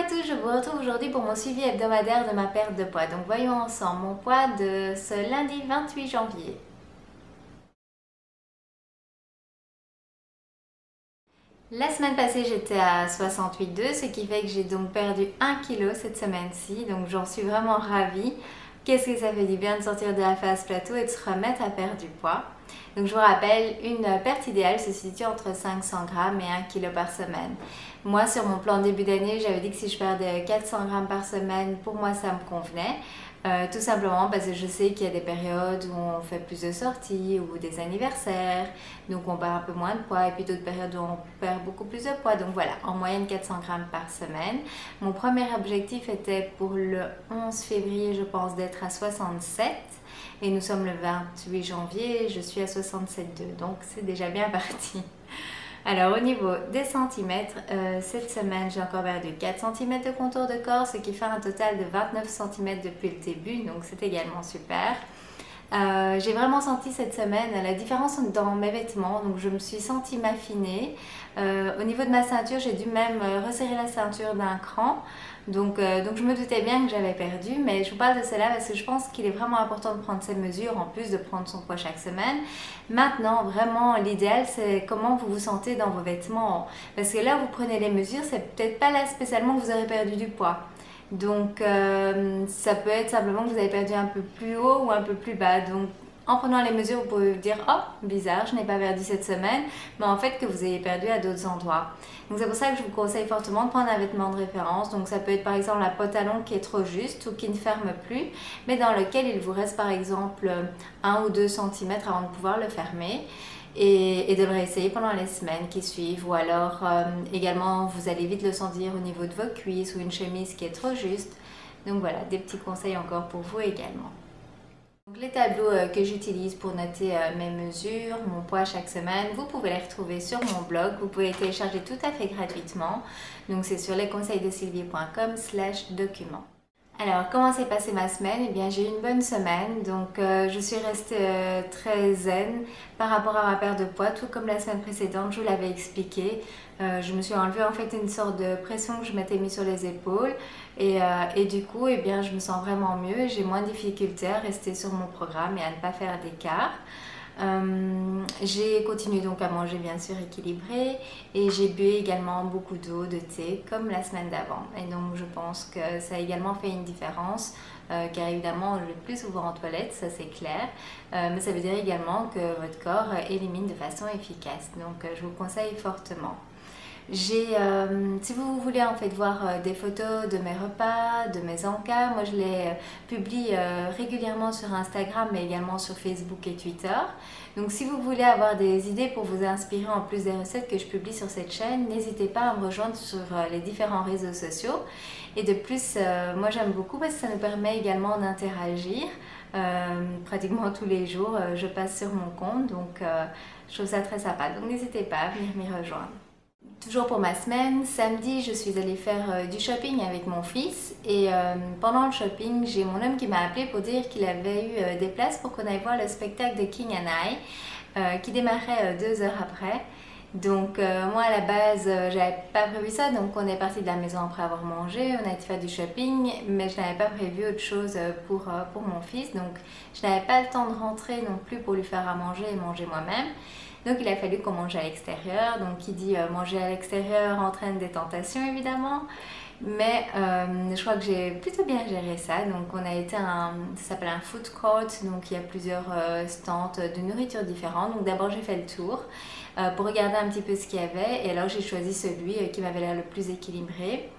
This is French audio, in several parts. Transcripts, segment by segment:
à tous, je vous retrouve aujourd'hui pour mon suivi hebdomadaire de ma perte de poids. Donc voyons ensemble mon poids de ce lundi 28 janvier. La semaine passée j'étais à 68,2, ce qui fait que j'ai donc perdu 1 kg cette semaine-ci, donc j'en suis vraiment ravie. Qu'est-ce que ça fait du bien de sortir de la phase plateau et de se remettre à perdre du poids. Donc je vous rappelle, une perte idéale se situe entre 500 grammes et 1 kg par semaine. Moi sur mon plan de début d'année, j'avais dit que si je perdais 400 grammes par semaine, pour moi ça me convenait. Tout simplement parce que je sais qu'il y a des périodes où on fait plus de sorties ou des anniversaires, donc on perd un peu moins de poids, et puis d'autres périodes où on perd beaucoup plus de poids. Donc voilà, en moyenne 400 grammes par semaine. Mon premier objectif était pour le 11 février, je pense, d'être à 67. Et nous sommes le 28 janvier, je suis à 67,2, donc c'est déjà bien parti. Alors au niveau des centimètres, cette semaine j'ai encore perdu 4 cm de contour de corps, ce qui fait un total de 29 cm depuis le début, donc c'est également super. J'ai vraiment senti cette semaine la différence dans mes vêtements, donc je me suis sentie m'affiner. Au niveau de ma ceinture, j'ai dû même resserrer la ceinture d'un cran. Donc je me doutais bien que j'avais perdu, mais je vous parle de cela parce que je pense qu'il est vraiment important de prendre ces mesures en plus de prendre son poids chaque semaine. Maintenant, vraiment, l'idéal, c'est comment vous vous sentez dans vos vêtements. Parce que là, vous prenez les mesures, c'est peut-être pas là spécialement que vous aurez perdu du poids. Donc ça peut être simplement que vous avez perdu un peu plus haut ou un peu plus bas. Donc en prenant les mesures, vous pouvez vous dire « Oh, bizarre, je n'ai pas perdu cette semaine », mais en fait que vous ayez perdu à d'autres endroits. Donc c'est pour ça que je vous conseille fortement de prendre un vêtement de référence. Donc ça peut être par exemple un pantalon qui est trop juste ou qui ne ferme plus, mais dans lequel il vous reste par exemple 1 ou 2 cm avant de pouvoir le fermer. Et de le réessayer pendant les semaines qui suivent, ou alors également vous allez vite le sentir au niveau de vos cuisses ou une chemise qui est trop juste. Donc voilà, des petits conseils encore pour vous également. Donc les tableaux que j'utilise pour noter mes mesures, mon poids chaque semaine, vous pouvez les retrouver sur mon blog. Vous pouvez les télécharger tout à fait gratuitement. Donc c'est sur lesconseilsdesylvie.com/document. Alors, comment s'est passée ma semaine? Eh bien, j'ai eu une bonne semaine, donc je suis restée très zen par rapport à ma perte de poids, tout comme la semaine précédente, je vous l'avais expliqué. Je me suis enlevé en fait une sorte de pression que je m'étais mis sur les épaules et du coup, eh bien, je me sens vraiment mieux, j'ai moins de difficultés à rester sur mon programme et à ne pas faire d'écart. J'ai continué donc à manger bien sûr équilibré et j'ai bu également beaucoup d'eau, de thé comme la semaine d'avant, et donc je pense que ça a également fait une différence car évidemment je vais plus souvent en toilette, ça c'est clair, mais ça veut dire également que votre corps élimine de façon efficace, donc je vous conseille fortement. Si vous voulez en fait voir des photos de mes repas, de mes encas, moi je les publie régulièrement sur Instagram mais également sur Facebook et Twitter. Donc si vous voulez avoir des idées pour vous inspirer en plus des recettes que je publie sur cette chaîne, n'hésitez pas à me rejoindre sur les différents réseaux sociaux. Et de plus, moi j'aime beaucoup parce que ça nous permet également d'interagir. Pratiquement tous les jours, je passe sur mon compte, donc je trouve ça très sympa. Donc n'hésitez pas à venir m'y rejoindre. Toujours pour ma semaine, samedi je suis allée faire du shopping avec mon fils et pendant le shopping j'ai mon homme qui m'a appelé pour dire qu'il avait eu des places pour qu'on aille voir le spectacle de King and I qui démarrait 2 heures après. Donc moi à la base j'avais pas prévu ça, donc on est parti de la maison après avoir mangé, on a été faire du shopping, mais je n'avais pas prévu autre chose pour mon fils, donc je n'avais pas le temps de rentrer non plus pour lui faire à manger et manger moi-même. Donc il a fallu qu'on mange à l'extérieur, donc qui dit manger à l'extérieur entraîne des tentations évidemment, mais je crois que j'ai plutôt bien géré ça. Donc on a été ça s'appelle un food court, donc il y a plusieurs stands de nourriture différentes. Donc d'abord j'ai fait le tour pour regarder un petit peu ce qu'il y avait, et alors j'ai choisi celui qui m'avait l'air le plus équilibré.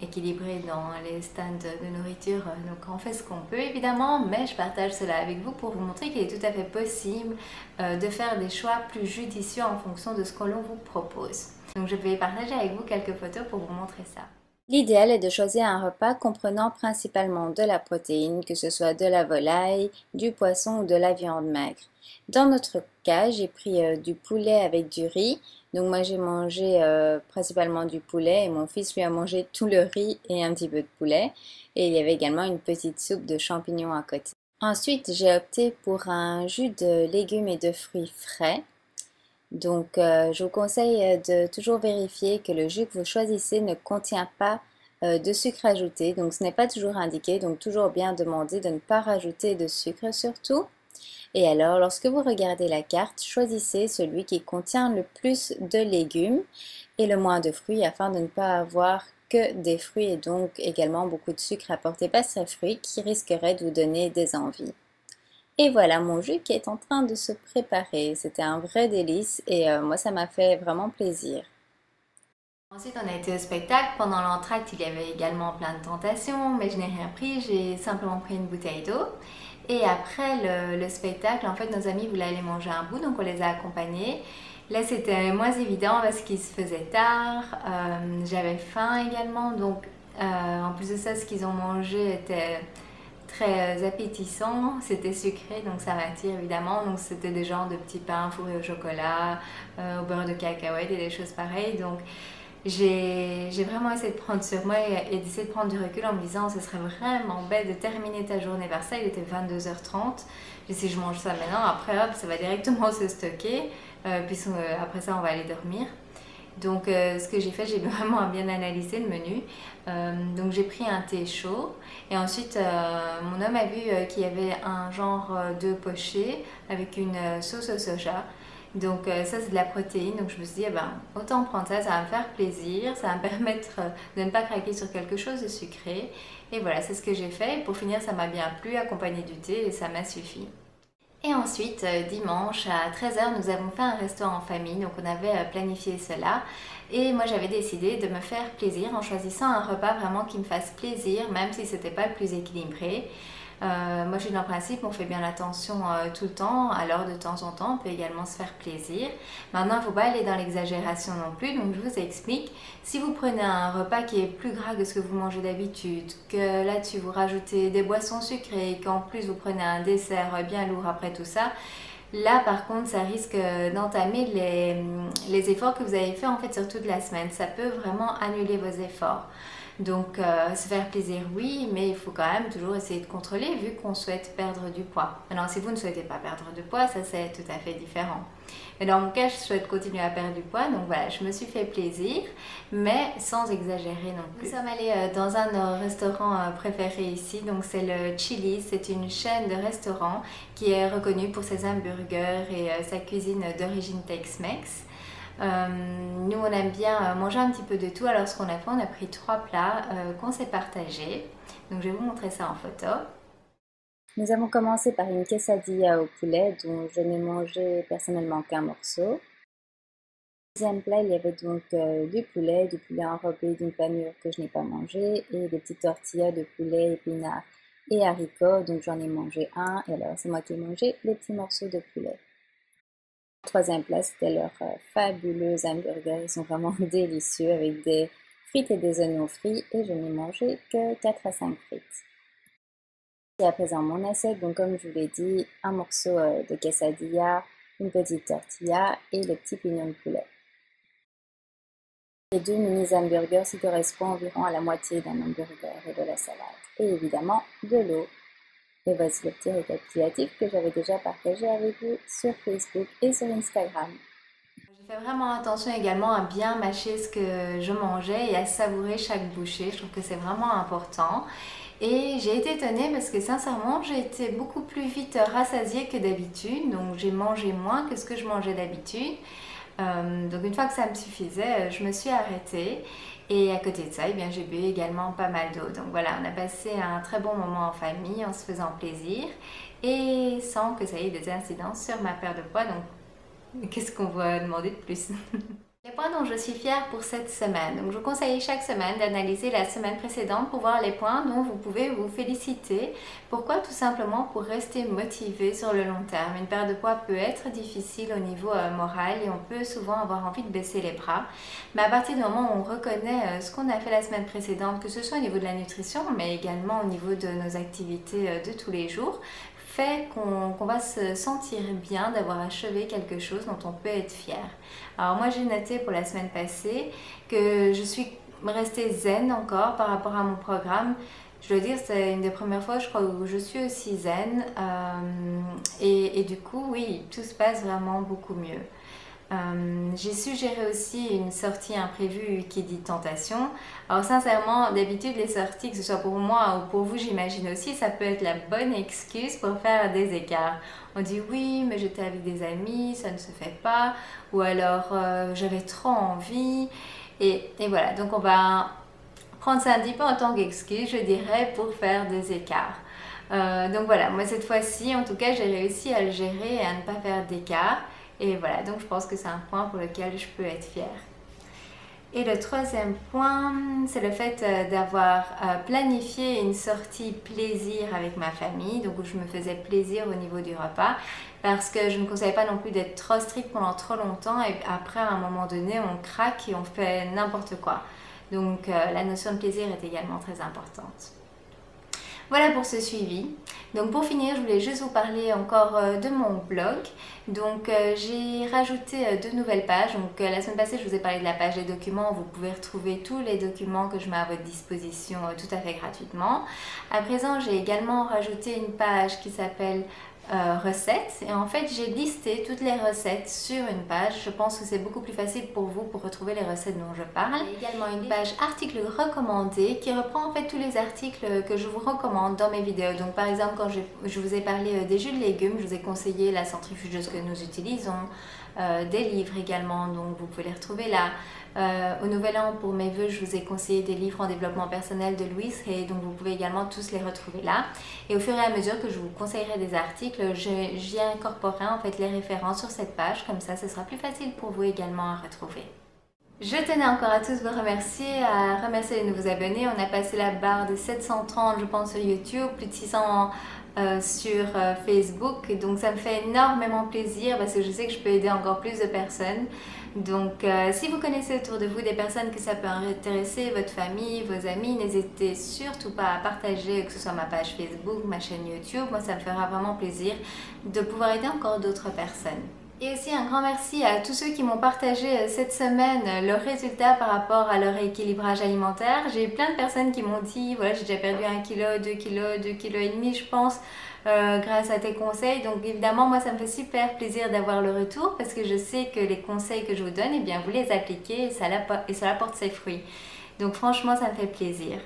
Équilibré dans les stands de nourriture, donc on fait ce qu'on peut évidemment, mais je partage cela avec vous pour vous montrer qu'il est tout à fait possible de faire des choix plus judicieux en fonction de ce que l'on vous propose. Donc je vais partager avec vous quelques photos pour vous montrer ça. L'idéal est de choisir un repas comprenant principalement de la protéine, que ce soit de la volaille, du poisson ou de la viande maigre. Dans notre cas, j'ai pris du poulet avec du riz. Donc moi j'ai mangé principalement du poulet et mon fils lui a mangé tout le riz et un petit peu de poulet. Et il y avait également une petite soupe de champignons à côté. Ensuite, j'ai opté pour un jus de légumes et de fruits frais. Donc, je vous conseille de toujours vérifier que le jus que vous choisissez ne contient pas de sucre ajouté. Donc, ce n'est pas toujours indiqué. Donc, toujours bien demander de ne pas rajouter de sucre surtout. Et alors, lorsque vous regardez la carte, choisissez celui qui contient le plus de légumes et le moins de fruits afin de ne pas avoir que des fruits et donc également beaucoup de sucre apporté par ces fruits qui risqueraient de vous donner des envies. Et voilà mon jus qui est en train de se préparer. C'était un vrai délice et moi ça m'a fait vraiment plaisir. Ensuite, on a été au spectacle. Pendant l'entracte, il y avait également plein de tentations, mais je n'ai rien pris. J'ai simplement pris une bouteille d'eau. Et après le spectacle, en fait, nos amis voulaient aller manger un bout, donc on les a accompagnés. Là, c'était moins évident parce qu'il se faisait tard. J'avais faim également, donc en plus de ça, ce qu'ils ont mangé était très appétissant, c'était sucré, donc ça m'attire évidemment. Donc c'était des genres de petits pains fourrés au chocolat, au beurre de cacahuète et des choses pareilles. Donc j'ai vraiment essayé de prendre sur moi et d'essayer de prendre du recul en me disant ce serait vraiment bête de terminer ta journée par ça. Il était 22h30. Et si je mange ça maintenant, après hop, ça va directement se stocker. Puis après ça, on va aller dormir. Donc ce que j'ai fait, j'ai vraiment bien analysé le menu. Donc j'ai pris un thé chaud et ensuite mon homme a vu qu'il y avait un genre de poché avec une sauce au soja. Donc ça c'est de la protéine, donc je me suis dit eh ben, autant prendre ça, ça va me faire plaisir, ça va me permettre de ne pas craquer sur quelque chose de sucré. Et voilà, c'est ce que j'ai fait. Et pour finir, ça m'a bien plu accompagné du thé et ça m'a suffi. Et ensuite, dimanche à 13h, nous avons fait un restaurant en famille, donc on avait planifié cela. Et moi, j'avais décidé de me faire plaisir en choisissant un repas vraiment qui me fasse plaisir, même si c'était pas le plus équilibré. Moi, je suis dans le principe, on fait bien attention tout le temps, alors de temps en temps, on peut également se faire plaisir. Maintenant, il ne faut pas aller dans l'exagération non plus, donc je vous explique. Si vous prenez un repas qui est plus gras que ce que vous mangez d'habitude, que là-dessus vous rajoutez des boissons sucrées, qu'en plus vous prenez un dessert bien lourd après tout ça, là, par contre, ça risque d'entamer les efforts que vous avez fait en fait sur toute la semaine. Ça peut vraiment annuler vos efforts. Donc, se faire plaisir, oui, mais il faut quand même toujours essayer de contrôler vu qu'on souhaite perdre du poids. Maintenant, si vous ne souhaitez pas perdre de poids, ça c'est tout à fait différent. Mais dans mon cas, je souhaite continuer à perdre du poids, donc voilà, je me suis fait plaisir, mais sans exagérer non plus. Nous sommes allés dans un de nos restaurants préférés ici, donc c'est le Chili's. C'est une chaîne de restaurants qui est reconnue pour ses hamburgers et sa cuisine d'origine Tex-Mex. Nous on aime bien manger un petit peu de tout, alors ce qu'on a fait, on a pris 3 plats qu'on s'est partagés. Donc je vais vous montrer ça en photo. Nous avons commencé par une quesadilla au poulet dont je n'ai mangé personnellement qu'un morceau. Deuxième plat, il y avait donc du poulet enrobé d'une panure que je n'ai pas mangé et des petites tortillas de poulet, épinards et haricots, donc j'en ai mangé un et alors c'est moi qui ai mangé les petits morceaux de poulet. Troisième plat, c'était leur fabuleux hamburger, ils sont vraiment délicieux avec des frites et des oignons frits et je n'ai mangé que 4 à 5 frites. Et à présent mon assiette, donc comme je vous l'ai dit, un morceau de quesadilla, une petite tortilla et le petit pignon de poulet. Les 2 mini hamburgers qui correspondent environ à la moitié d'un hamburger et de la salade. Et évidemment de l'eau. Et voici le petit récapitulatif que j'avais déjà partagé avec vous sur Facebook et sur Instagram. J'ai fait vraiment attention également à bien mâcher ce que je mangeais et à savourer chaque bouchée. Je trouve que c'est vraiment important. Et j'ai été étonnée parce que sincèrement, j'ai été beaucoup plus vite rassasiée que d'habitude. Donc j'ai mangé moins que ce que je mangeais d'habitude. Donc une fois que ça me suffisait, je me suis arrêtée. Et à côté de ça, eh bien, j'ai bu également pas mal d'eau. Donc voilà, on a passé un très bon moment en famille en se faisant plaisir et sans que ça ait des incidences sur ma perte de poids. Donc qu'est-ce qu'on va demander de plus? Les points dont je suis fière pour cette semaine. Donc, je vous conseille chaque semaine d'analyser la semaine précédente pour voir les points dont vous pouvez vous féliciter. Pourquoi? Tout simplement pour rester motivé sur le long terme. Une perte de poids peut être difficile au niveau moral et on peut souvent avoir envie de baisser les bras. Mais à partir du moment où on reconnaît ce qu'on a fait la semaine précédente, que ce soit au niveau de la nutrition, mais également au niveau de nos activités de tous les jours, fait qu'on va se sentir bien d'avoir achevé quelque chose dont on peut être fier. Alors moi j'ai noté pour la semaine passée que je suis restée zen encore par rapport à mon programme. Je dois dire c'est une des premières fois je crois où je suis aussi zen et du coup oui tout se passe vraiment beaucoup mieux. J'ai suggéré aussi une sortie imprévue qui dit tentation. Alors sincèrement, d'habitude les sorties, que ce soit pour moi ou pour vous, j'imagine aussi, ça peut être la bonne excuse pour faire des écarts. On dit oui, mais j'étais avec des amis, ça ne se fait pas, ou alors j'avais trop envie, et voilà. Donc on va prendre ça un petit peu en tant qu'excuse, je dirais, pour faire des écarts. Donc voilà, moi cette fois-ci, en tout cas, j'ai réussi à le gérer et à ne pas faire d'écart. Et voilà, donc je pense que c'est un point pour lequel je peux être fière. Et le troisième point, c'est le fait d'avoir planifié une sortie plaisir avec ma famille, donc où je me faisais plaisir au niveau du repas, parce que je ne conseille pas non plus d'être trop strict pendant trop longtemps et après à un moment donné on craque et on fait n'importe quoi. Donc la notion de plaisir est également très importante. Voilà pour ce suivi. Donc pour finir, je voulais juste vous parler encore de mon blog. Donc j'ai rajouté 2 nouvelles pages. Donc la semaine passée, je vous ai parlé de la page des documents. Vous pouvez retrouver tous les documents que je mets à votre disposition tout à fait gratuitement. À présent, j'ai également rajouté une page qui s'appelle recettes, et en fait j'ai listé toutes les recettes sur une page. Je pense que c'est beaucoup plus facile pour vous pour retrouver les recettes dont je parle. Il y a également une page articles recommandés qui reprend en fait tous les articles que je vous recommande dans mes vidéos. Donc par exemple, quand je vous ai parlé des jus de légumes, je vous ai conseillé la centrifugeuse que nous utilisons, des livres également, donc vous pouvez les retrouver là. Au Nouvel An, pour mes vœux, je vous ai conseillé des livres en développement personnel de Louise Hay, donc vous pouvez également tous les retrouver là. Et au fur et à mesure que je vous conseillerai des articles, j'y incorporerai en fait les références sur cette page, comme ça ce sera plus facile pour vous également à retrouver. Je tenais encore à tous vous remercier, à remercier les nouveaux abonnés. On a passé la barre de 730 je pense sur YouTube, plus de 600 sur Facebook, donc ça me fait énormément plaisir parce que je sais que je peux aider encore plus de personnes. Donc si vous connaissez autour de vous des personnes que ça peut intéresser, votre famille, vos amis, n'hésitez surtout pas à partager, que ce soit ma page Facebook, ma chaîne YouTube. Moi ça me fera vraiment plaisir de pouvoir aider encore d'autres personnes. Et aussi un grand merci à tous ceux qui m'ont partagé cette semaine leurs résultats par rapport à leur équilibrage alimentaire. J'ai eu plein de personnes qui m'ont dit, voilà, j'ai déjà perdu 1 kg, 2 kg, 2,5 kg je pense, grâce à tes conseils. Donc évidemment, moi ça me fait super plaisir d'avoir le retour parce que je sais que les conseils que je vous donne, eh bien vous les appliquez et cela porte ses fruits. Donc franchement, ça me fait plaisir.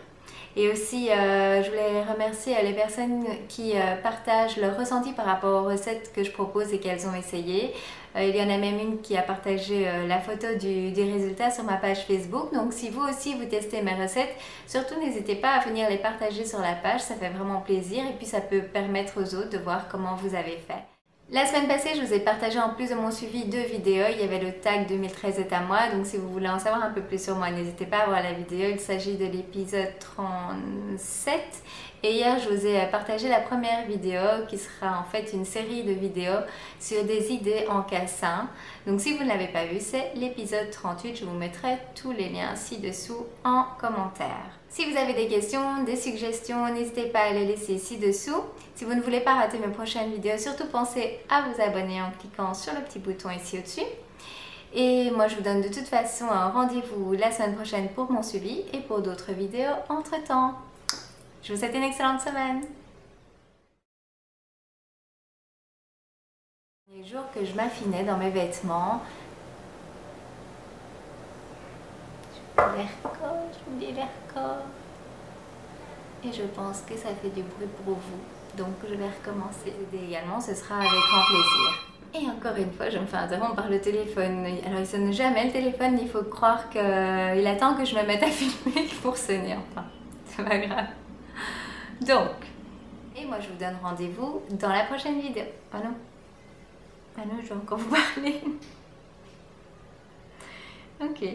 Et aussi, je voulais remercier les personnes qui partagent leur ressenti par rapport aux recettes que je propose et qu'elles ont essayées. Il y en a même une qui a partagé la photo du résultat sur ma page Facebook. Donc si vous aussi vous testez mes recettes, surtout n'hésitez pas à venir les partager sur la page, ça fait vraiment plaisir et puis ça peut permettre aux autres de voir comment vous avez fait. La semaine passée, je vous ai partagé en plus de mon suivi 2 vidéos. Il y avait le tag 2013 est à moi, donc si vous voulez en savoir un peu plus sur moi, n'hésitez pas à voir la vidéo. Il s'agit de l'épisode 37. Et hier, je vous ai partagé la première vidéo qui sera en fait une série de vidéos sur des idées en cassin. Donc si vous ne l'avez pas vu, c'est l'épisode 38. Je vous mettrai tous les liens ci-dessous en commentaire. Si vous avez des questions, des suggestions, n'hésitez pas à les laisser ci-dessous. Si vous ne voulez pas rater mes prochaines vidéos, surtout pensez à vous abonner en cliquant sur le petit bouton ici au-dessus. Et moi, je vous donne de toute façon un rendez-vous la semaine prochaine pour mon suivi et pour d'autres vidéos entre-temps. Je vous souhaite une excellente semaine. Les jours que je m'affinais dans mes vêtements, j'oublie les records. Et je pense que ça fait du bruit pour vous. Donc je vais recommencer. Et également, ce sera avec grand plaisir. Et encore une fois, je me fais interrompre par le téléphone. Alors il sonne jamais le téléphone, il faut croire qu'il attend que je me mette à filmer pour sonner. Enfin, c'est pas grave. Donc, et moi je vous donne rendez-vous dans la prochaine vidéo. Ah non, je vais encore vous parler. Ok.